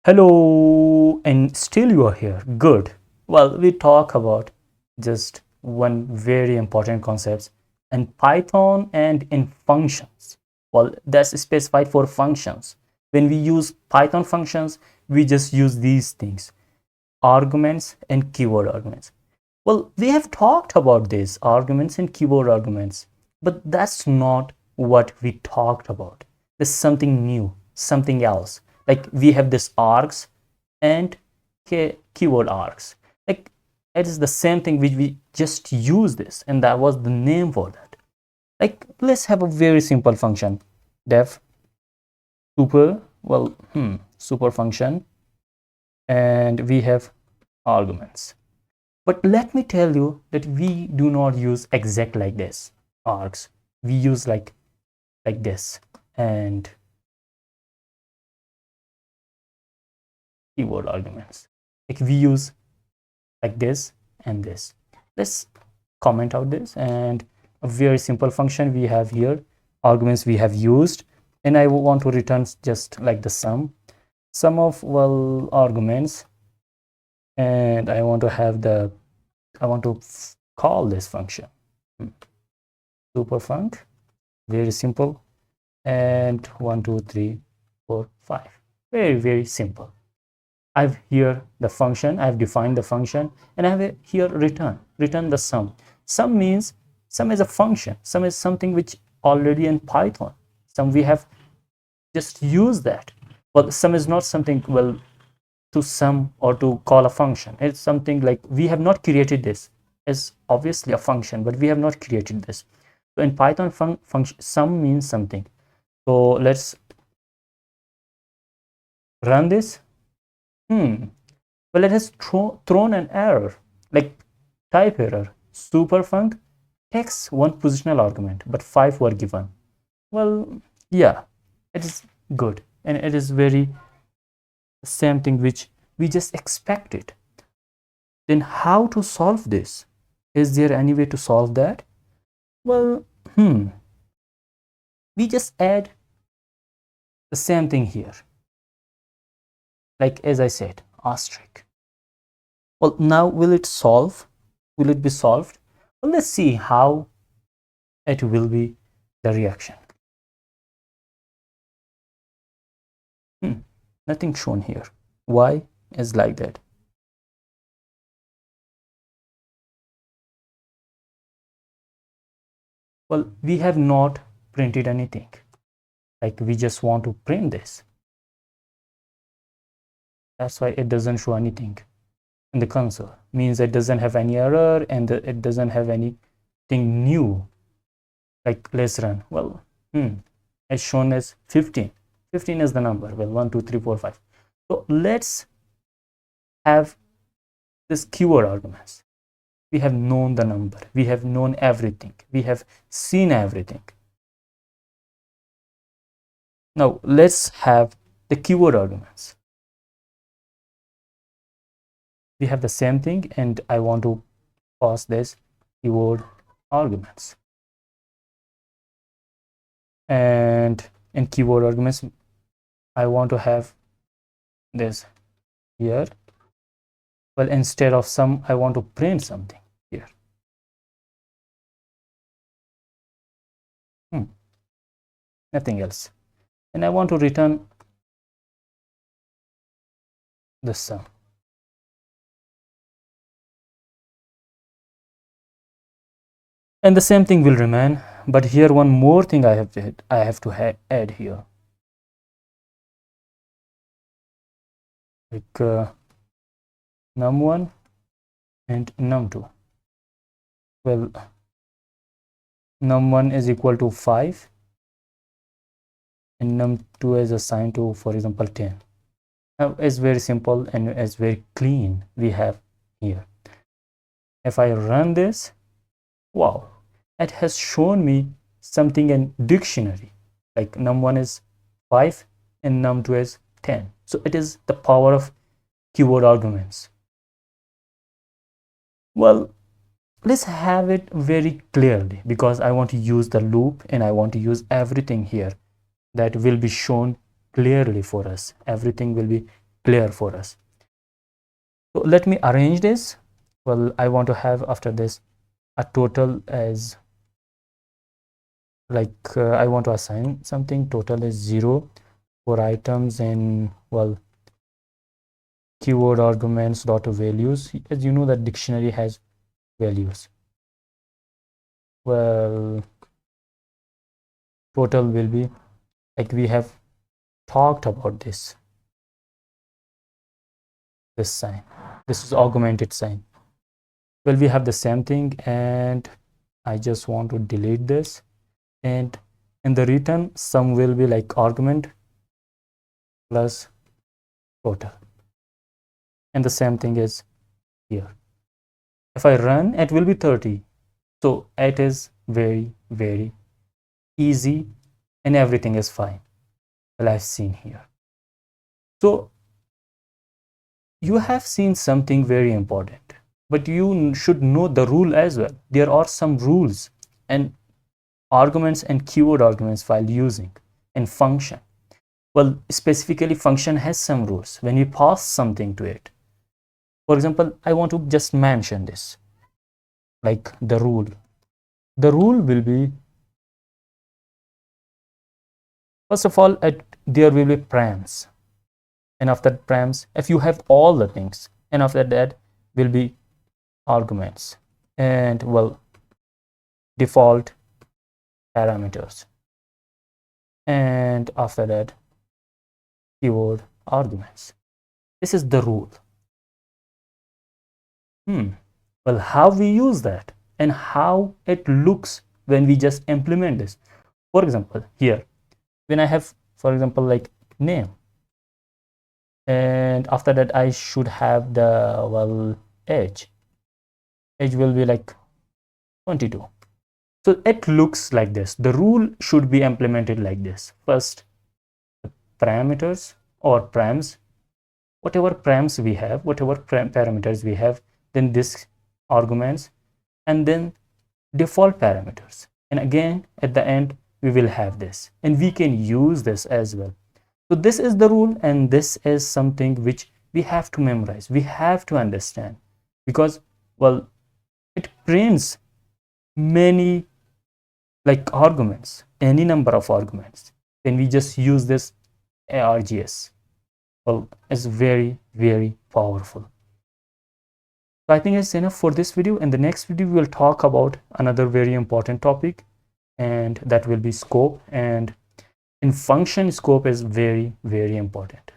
Hello, and still you are here. Good. Well, we talk about just one very important concept in Python and in functions. Well, that's specified for functions. When we use Python functions, we just use these things, arguments and keyword arguments. Well, we have talked about these arguments and keyword arguments, but that's not what we talked about. There's something new, something else. Like we have this args and keyword args. Like it is the same thing which we just use this, and that was the name for that. Like let's have a very simple function, def super function, and we have arguments. But let me tell you that we do not use exact like this args. We use like this and keyword arguments. Like we use like this and this. Let's comment out this, and a very simple function we have here, arguments we have used, and I want to return just like the sum of arguments, and I want to call this function superfunc, very simple, and 1 2 3 4 5, very simple. I've here the function, I've defined the function, and I have here return the sum. Sum means sum is a function, sum is something which already in Python, sum we have just used that. Well, sum is not something to sum or to call a function. It's something like we have not created this. It's obviously a function, but we have not created this. So in Python, function sum means something. So let's run this. Well, it has thrown an error, like type error. Superfunc takes one positional argument, but 5 were given. Well, yeah, it is good, and it is very same thing which we just expected. Then how to solve this? Is there any way to solve that? Well, we just add the same thing here. Like as I said, asterisk. Well, now will it solve? Will it be solved? Well, let's see how it will be the reaction. Nothing shown here. Why is like that? Well, we have not printed anything. Like we just want to print this. That's why it doesn't show anything in the console. Means it doesn't have any error, and it doesn't have anything new. Like let's run. Well, it's shown as 15. 15 is the number. Well, 1 2 3 4 5. So let's have this keyword arguments. We have known the number, we have known everything, we have seen everything. Now let's have the keyword arguments. We have the same thing, and I want to pass this keyword arguments, and in keyword arguments I want to have this here. Well, instead of sum, I want to print something here. Nothing else, and I want to return the sum. And the same thing will remain, but here one more thing I have to add here, like num1 and num2. Well, num1 is equal to 5 and num2 is assigned to, for example, 10. Now it's very simple and it's very clean we have here. If I run this, wow, it has shown me something in dictionary, like num1 is 5 and num2 is 10. So it is the power of keyword arguments. Well, let's have it very clearly, because I want to use the loop and I want to use everything here that will be shown clearly for us. Everything will be clear for us. So let me arrange this. Well, I want to have after this a total as like I want to assign something. Total is 0 for items and, well, keyword arguments dot values. As you know that dictionary has values. Well, total will be like we have talked about this sign. This is augmented sign. Well, we have the same thing, and I just want to delete this, and in the return sum will be like argument plus total, and the same thing is here. If I run, it will be 30. So it is very, very easy, and everything is fine. Well, I've seen here. So you have seen something very important, but you should know the rule as well. There are some rules and arguments and keyword arguments while using in function. Well, specifically function has some rules when we pass something to it. For example, I want to just mention this, like the rule. The rule will be, first of all, there will be params, and after params, if you have all the things, and after that will be arguments, and, well, default parameters, and after that keyword arguments. This is the rule. Well, how we use that and how it looks when we just implement this. For example, here when I have, for example, like name, and after that I should have the, well, age will be like 22. So it looks like this. The rule should be implemented like this. First, the parameters or params, whatever params we have, whatever parameters we have, then this arguments, and then default parameters, and again at the end we will have this, and we can use this as well. So this is the rule, and this is something which we have to memorize, we have to understand, because, well, it prints many like arguments, any number of arguments. Then we just use this args. Well, it's very, very powerful. So I think it's enough for this video. In the next video, we will talk about another very important topic, and that will be scope. And in function, scope is very, very important.